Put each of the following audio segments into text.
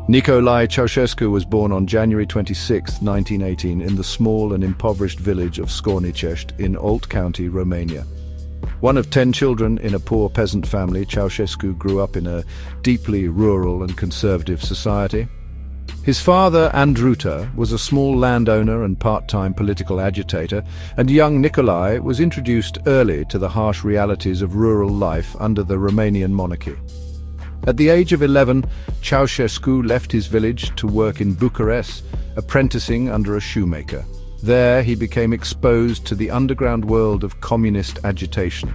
Nicolae Ceaușescu was born on January 26, 1918 in the small and impoverished village of Scornicești in Olt County, Romania. One of 10 children in a poor peasant family, Ceaușescu grew up in a deeply rural and conservative society. His father, Andruta, was a small landowner and part-time political agitator, and young Nicolae was introduced early to the harsh realities of rural life under the Romanian monarchy. At the age of 11, Ceaușescu left his village to work in Bucharest, apprenticing under a shoemaker. There he became exposed to the underground world of communist agitation.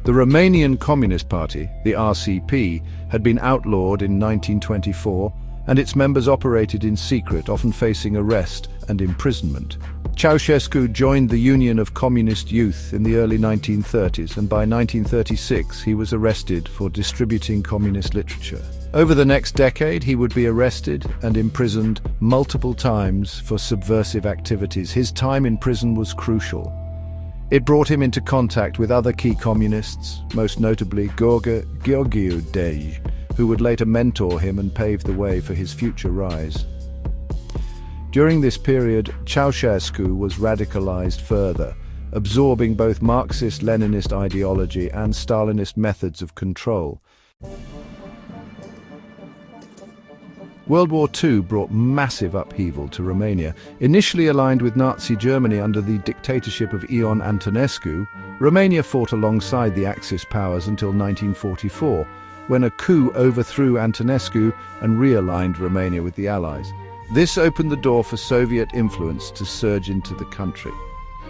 The Romanian Communist Party, the RCP, had been outlawed in 1924, and its members operated in secret, often facing arrest and imprisonment. Ceaușescu joined the Union of Communist Youth in the early 1930s, and by 1936 he was arrested for distributing communist literature. Over the next decade, he would be arrested and imprisoned multiple times for subversive activities. His time in prison was crucial. It brought him into contact with other key communists, most notably Gheorghe Dej, who would later mentor him and pave the way for his future rise. During this period, Ceaușescu was radicalized further, absorbing both Marxist-Leninist ideology and Stalinist methods of control. World War II brought massive upheaval to Romania. Initially aligned with Nazi Germany under the dictatorship of Ion Antonescu, Romania fought alongside the Axis powers until 1944, when a coup overthrew Antonescu and realigned Romania with the Allies. This opened the door for Soviet influence to surge into the country.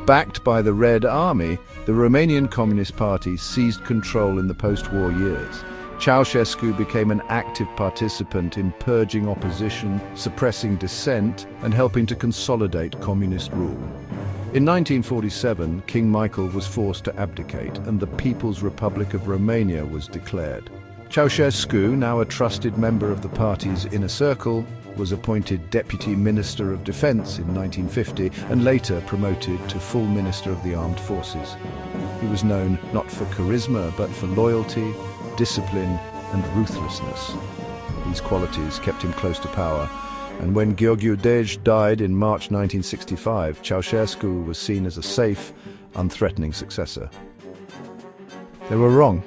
Backed by the Red Army, the Romanian Communist Party seized control in the post-war years. Ceaușescu became an active participant in purging opposition, suppressing dissent, and helping to consolidate communist rule. In 1947, King Michael was forced to abdicate, and the People's Republic of Romania was declared. Ceaușescu, now a trusted member of the party's inner circle, was appointed Deputy Minister of Defense in 1950 and later promoted to full Minister of the Armed Forces. He was known not for charisma but for loyalty, discipline and ruthlessness. These qualities kept him close to power, and when Gheorghe Dej died in March 1965, Ceaușescu was seen as a safe, unthreatening successor. They were wrong.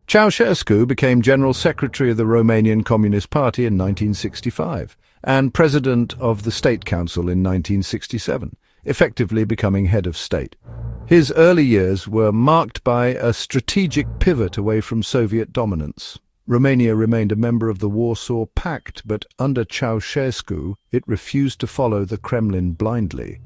Ceaușescu became General Secretary of the Romanian Communist Party in 1965 and President of the State Council in 1967, effectively becoming head of state. His early years were marked by a strategic pivot away from Soviet dominance. Romania remained a member of the Warsaw Pact, but under Ceaușescu it refused to follow the Kremlin blindly.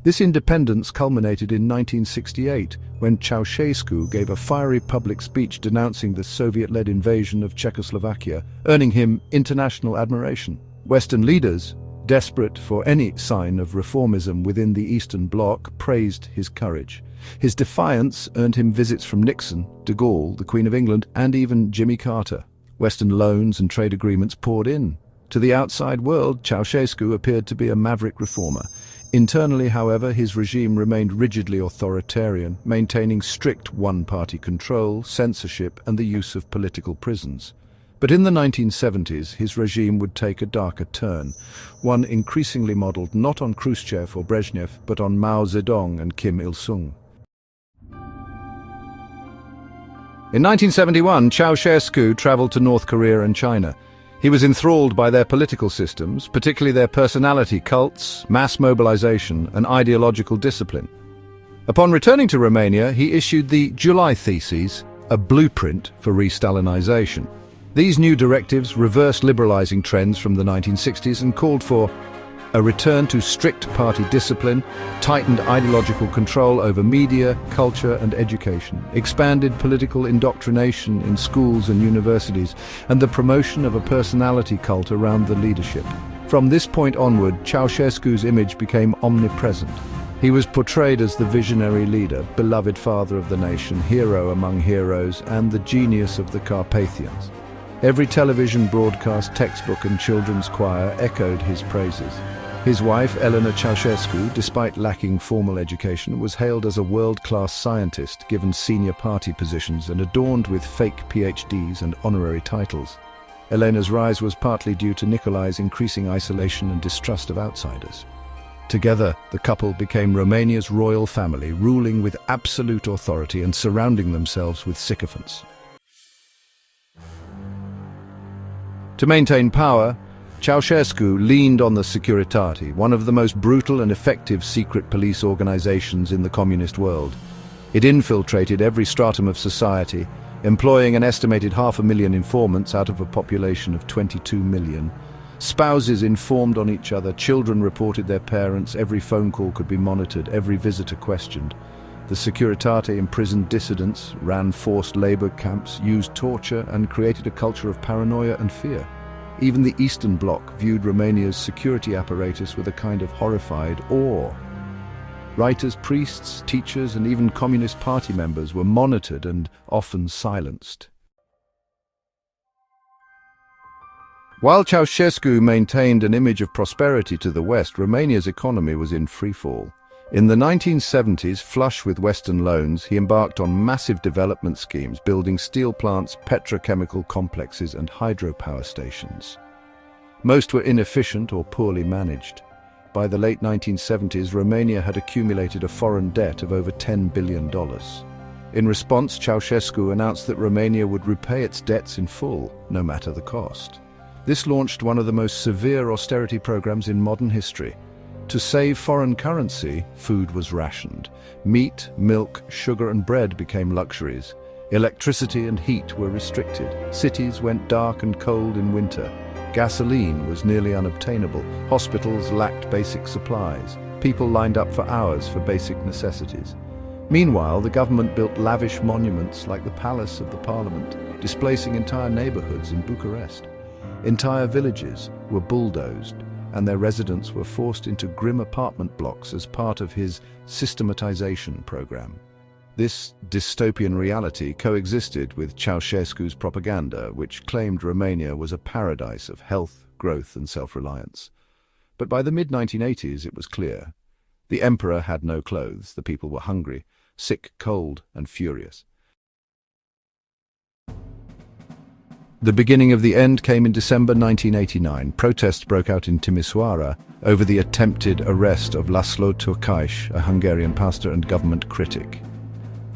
This independence culminated in 1968, when Ceaușescu gave a fiery public speech denouncing the Soviet-led invasion of Czechoslovakia, earning him international admiration. Western leaders, desperate for any sign of reformism within the Eastern Bloc, praised his courage. His defiance earned him visits from Nixon, de Gaulle, the Queen of England, and even Jimmy Carter. Western loans and trade agreements poured in. To the outside world, Ceaușescu appeared to be a maverick reformer. Internally, however, his regime remained rigidly authoritarian, maintaining strict one-party control, censorship, and the use of political prisons. But in the 1970s, his regime would take a darker turn, one increasingly modelled not on Khrushchev or Brezhnev, but on Mao Zedong and Kim Il-sung. In 1971, Ceaușescu travelled to North Korea and China. He was enthralled by their political systems, particularly their personality cults, mass mobilization, and ideological discipline. Upon returning to Romania, he issued the July Theses, a blueprint for re-Stalinization. These new directives reversed liberalizing trends from the 1960s and called for a return to strict party discipline, tightened ideological control over media, culture and education, expanded political indoctrination in schools and universities, and the promotion of a personality cult around the leadership. From this point onward, Ceaușescu's image became omnipresent. He was portrayed as the visionary leader, beloved father of the nation, hero among heroes, and the genius of the Carpathians. Every television broadcast, textbook and children's choir echoed his praises. His wife, Elena Ceaușescu, despite lacking formal education, was hailed as a world-class scientist, given senior party positions and adorned with fake PhDs and honorary titles. Elena's rise was partly due to Nicolae's increasing isolation and distrust of outsiders. Together, the couple became Romania's royal family, ruling with absolute authority and surrounding themselves with sycophants. To maintain power, Ceaușescu leaned on the Securitate, one of the most brutal and effective secret police organizations in the communist world. It infiltrated every stratum of society, employing an estimated 500,000 informants out of a population of 22 million. Spouses informed on each other, children reported their parents, every phone call could be monitored, every visitor questioned. The Securitate imprisoned dissidents, ran forced labor camps, used torture, and created a culture of paranoia and fear. Even the Eastern Bloc viewed Romania's security apparatus with a kind of horrified awe. Writers, priests, teachers, and even Communist Party members were monitored and often silenced. While Ceaușescu maintained an image of prosperity to the West, Romania's economy was in freefall. In the 1970s, flush with Western loans, he embarked on massive development schemes, building steel plants, petrochemical complexes, and hydropower stations. Most were inefficient or poorly managed. By the late 1970s, Romania had accumulated a foreign debt of over $10 billion. In response, Ceaușescu announced that Romania would repay its debts in full, no matter the cost. This launched one of the most severe austerity programs in modern history. To save foreign currency, food was rationed. Meat, milk, sugar and bread became luxuries. Electricity and heat were restricted. Cities went dark and cold in winter. Gasoline was nearly unobtainable. Hospitals lacked basic supplies. People lined up for hours for basic necessities. Meanwhile, the government built lavish monuments like the Palace of the Parliament, displacing entire neighborhoods in Bucharest. Entire villages were bulldozed, and their residents were forced into grim apartment blocks as part of his systematization program. This dystopian reality coexisted with Ceaușescu's propaganda, which claimed Romania was a paradise of health, growth, and self-reliance. But by the mid-1980s, it was clear. The emperor had no clothes, the people were hungry, sick, cold, and furious. The beginning of the end came in December 1989. Protests broke out in Timișoara over the attempted arrest of Laszlo Tokaj, a Hungarian pastor and government critic.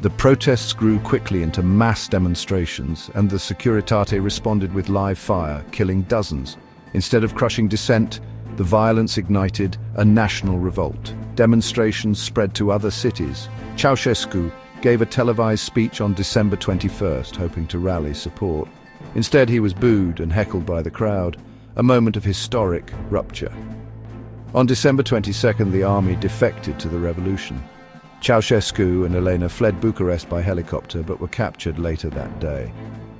The protests grew quickly into mass demonstrations, and the Securitate responded with live fire, killing dozens. Instead of crushing dissent, the violence ignited a national revolt. Demonstrations spread to other cities. Ceaușescu gave a televised speech on December 21st, hoping to rally support. Instead, he was booed and heckled by the crowd, a moment of historic rupture. On December 22nd, the army defected to the revolution. Ceaușescu and Elena fled Bucharest by helicopter but were captured later that day.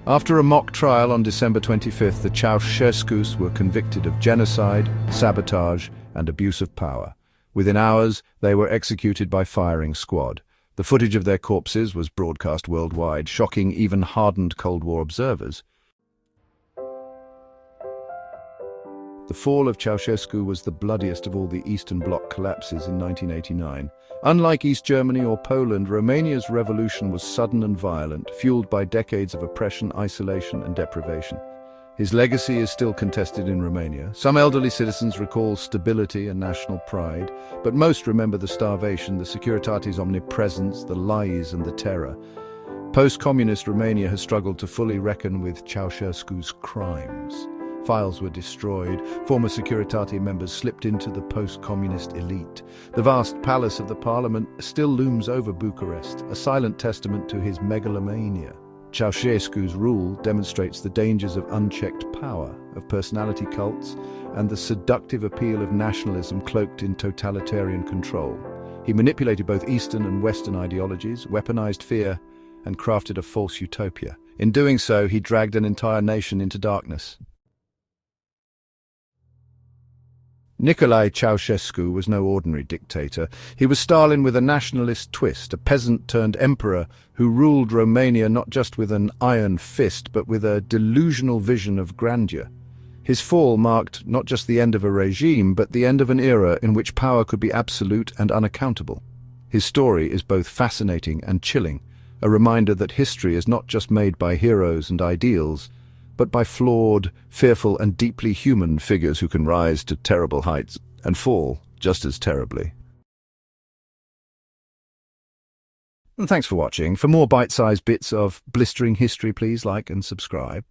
After a mock trial on December 25th, the Ceaușescus were convicted of genocide, sabotage, and abuse of power. Within hours, they were executed by firing squad. The footage of their corpses was broadcast worldwide, shocking even hardened Cold War observers. The fall of Ceaușescu was the bloodiest of all the Eastern Bloc collapses in 1989. Unlike East Germany or Poland, Romania's revolution was sudden and violent, fueled by decades of oppression, isolation, and deprivation. His legacy is still contested in Romania. Some elderly citizens recall stability and national pride, but most remember the starvation, the Securitate's omnipresence, the lies, and the terror. Post-communist Romania has struggled to fully reckon with Ceaușescu's crimes. Files were destroyed, former Securitate members slipped into the post-communist elite. The vast palace of the parliament still looms over Bucharest, a silent testament to his megalomania. Ceaușescu's rule demonstrates the dangers of unchecked power, of personality cults, and the seductive appeal of nationalism cloaked in totalitarian control. He manipulated both Eastern and Western ideologies, weaponized fear, and crafted a false utopia. In doing so, he dragged an entire nation into darkness. Nicolae Ceaușescu was no ordinary dictator. He was Stalin with a nationalist twist, a peasant-turned-emperor who ruled Romania not just with an iron fist, but with a delusional vision of grandeur. His fall marked not just the end of a regime, but the end of an era in which power could be absolute and unaccountable. His story is both fascinating and chilling, a reminder that history is not just made by heroes and ideals, but by flawed, fearful and deeply human figures who can rise to terrible heights and fall just as terribly. And thanks for watching. For more bite-sized bits of blistering history, please like and subscribe.